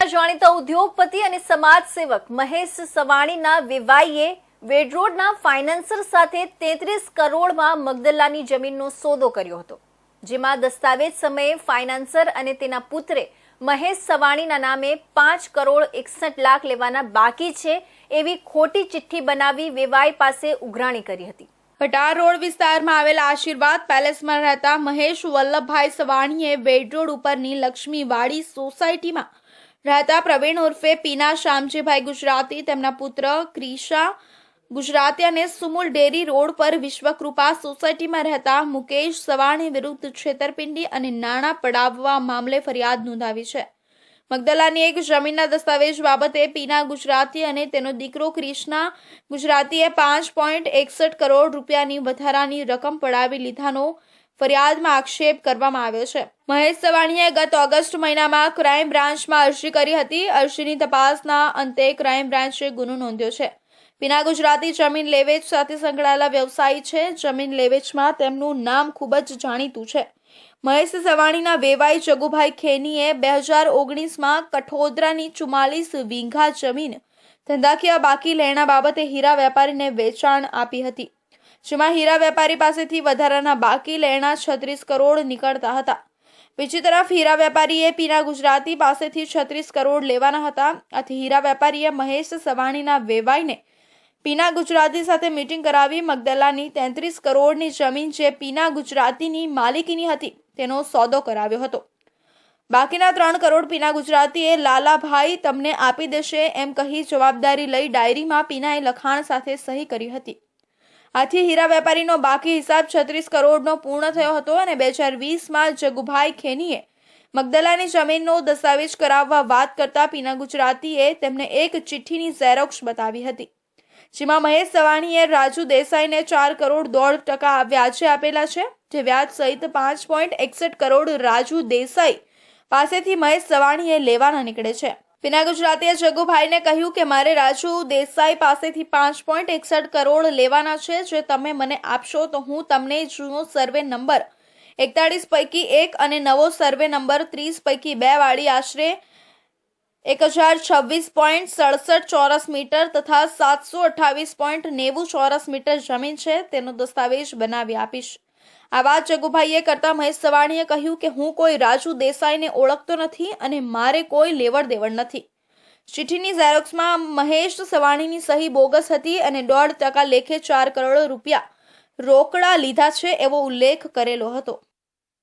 જાણીતા ઉદ્યોગપતિ અને સમાજ સેવક મહેશ સવાણીના વેવાઈએ વેડરોડના ફાઇનાન્સર સાથે 33 કરોડમાં મગદલાની જમીનનો સોદો કર્યો હતો, જેમાં દસ્તાવેજ સમયે ફાઇનાન્સર અને તેના પુત્રે મહેશ સવાણીના નામે 5 કરોડ 61 લાખ લેવાના બાકી છે એવી ખોટી ચિઠ્ઠી બનાવી વેવાઈ પાસે ઉઘરાણી કરી હતી। કટાર રોડ વિસ્તારમાં આવેલા આશીર્વાદ પેલેસમાં રહેતા મહેશ વલ્લભભાઈ સવાણીએ વેડરોડ ઉપરની લક્ષ્મીવાડી સોસાયટીમાં રહેતા પ્રવીણ ઉર્ફે પીના શામજીભાઈ ગુજરાતી, તેમના પુત્ર ક્રિશા ગુજરાતી અને સુમુલ ડેરી રોડ પર વિશ્વકૃપા સોસાયટીમાં રહેતા મુકેશ સવાણી વિરુદ્ધ છેતરપિંડી અને નાણાં પડાવવા મામલે ફરિયાદ નોંધાવી છે। મગદલાની એક જમીનના દસ્તાવેજ બાબતે પીના ગુજરાતી અને તેનો દીકરો ક્રિષ્ના ગુજરાતીએ 5.61 કરોડ રૂપિયાની વધારાની રકમ પડાવી લીધાનો ફરિયાદમાં આક્ષેપ કરવામાં આવ્યો છે। મહેશ સવાણીએ ગત ઓગસ્ટ મહિનામાં ક્રાઇમ બ્રાન્ચમાં અરજી કરી હતી। અરજીની તપાસના અંતે ક્રાઇમ બ્રાન્ચે ગુનો નોંધ્યો છે। પીના ગુજરાતી જમીન લેવેચ સાથે સંકળાયેલા વ્યવસાયી છે। જમીન લેવેચમાં તેમનું નામ ખૂબ જ જાણીતું છે। મહેશ સવાણીના વેવાઈ જગુભાઈ ખેનીએ 2019માં કઠોદરાની 44 વીઘા જમીન ધંધાકીય બાકી લેણા બાબતે હીરા વેપારીને વેચાણ આપી હતી, જેમાં હીરા વેપારી પાસેથી વધારાના બાકી લેણા 36 કરોડ નીકળતા હતા। બીજી તરફ હીરા વેપારીએ પીના ગુજરાતી પાસેથી 36 કરોડ લેવાના હતા। આથી હીરા વેપારીએ મહેશ સવાણીના વેવાઈને પીના ગુજરાતી સાથે મીટિંગ કરાવી મગદલાની 33 કરોડની જમીન જે પીના ગુજરાતીની માલિકીની હતી તેનો સોદો કરાવ્યો હતો। બાકીના 3 કરોડ પીના ગુજરાતીએ લાલાભાઈ તમને આપી દેશે એમ કહી જવાબદારી લઈ ડાયરીમાં પીનાએ લખાણ સાથે સહી કરી હતી। આથી હીરા વેપારીનો બાકી હિસાબ 36 કરોડનો પૂર્ણ થયો હતો અને 2020માં જગુભાઈ ખેનીએ મગદલાની જમીનનો દસ્તાવેજ કરાવવા વાત કરતા પીના ગુજરાતીએ તેમને એક ચિઠ્ઠીની ઝેરોક્સ બતાવી હતી, જેમાં મહેશ સવાણીએ રાજુ દેસાઈને 4 કરોડ 1.5% વ્યાજે આપેલા છે, જે વ્યાજ સહિત 5.61 કરોડ રાજુ દેસાઈ પાસેથી મહેશ સવાણીએ લેવાના નીકળે છે। પીના ગુજરાતીએ જગુભાઈને કહ્યું કે મારે રાજુ દેસાઈ પાસેથી 5.61 કરોડ લેવાના છે, જે તમે મને આપશો તો હું તમને જૂનો સર્વે નંબર 41 પૈકી 1 અને નવો સર્વે નંબર 30 પૈકી 2 વાળી આશરે 1026.67 ચોરસ મીટર તથા 728.90 ચોરસ મીટર જમીન છે તેનો દસ્તાવેજ બનાવી આપીશ। આ વાત જગુભાઈએ કરતા મહેશ સવાણીએ કહ્યું કે હું કોઈ રાજુ દેસાઈને ઓળખતો નથી અને મારે કોઈ લેવડ દેવડ નથી। ચિઠ્ઠીની ઝેરોક્સમાં મહેશ સવાણીની સહી બોગસ હતી અને 1.5% લેખે 4 કરોડ રૂપિયા રોકડા લીધા છે એવો ઉલ્લેખ કરેલો હતો।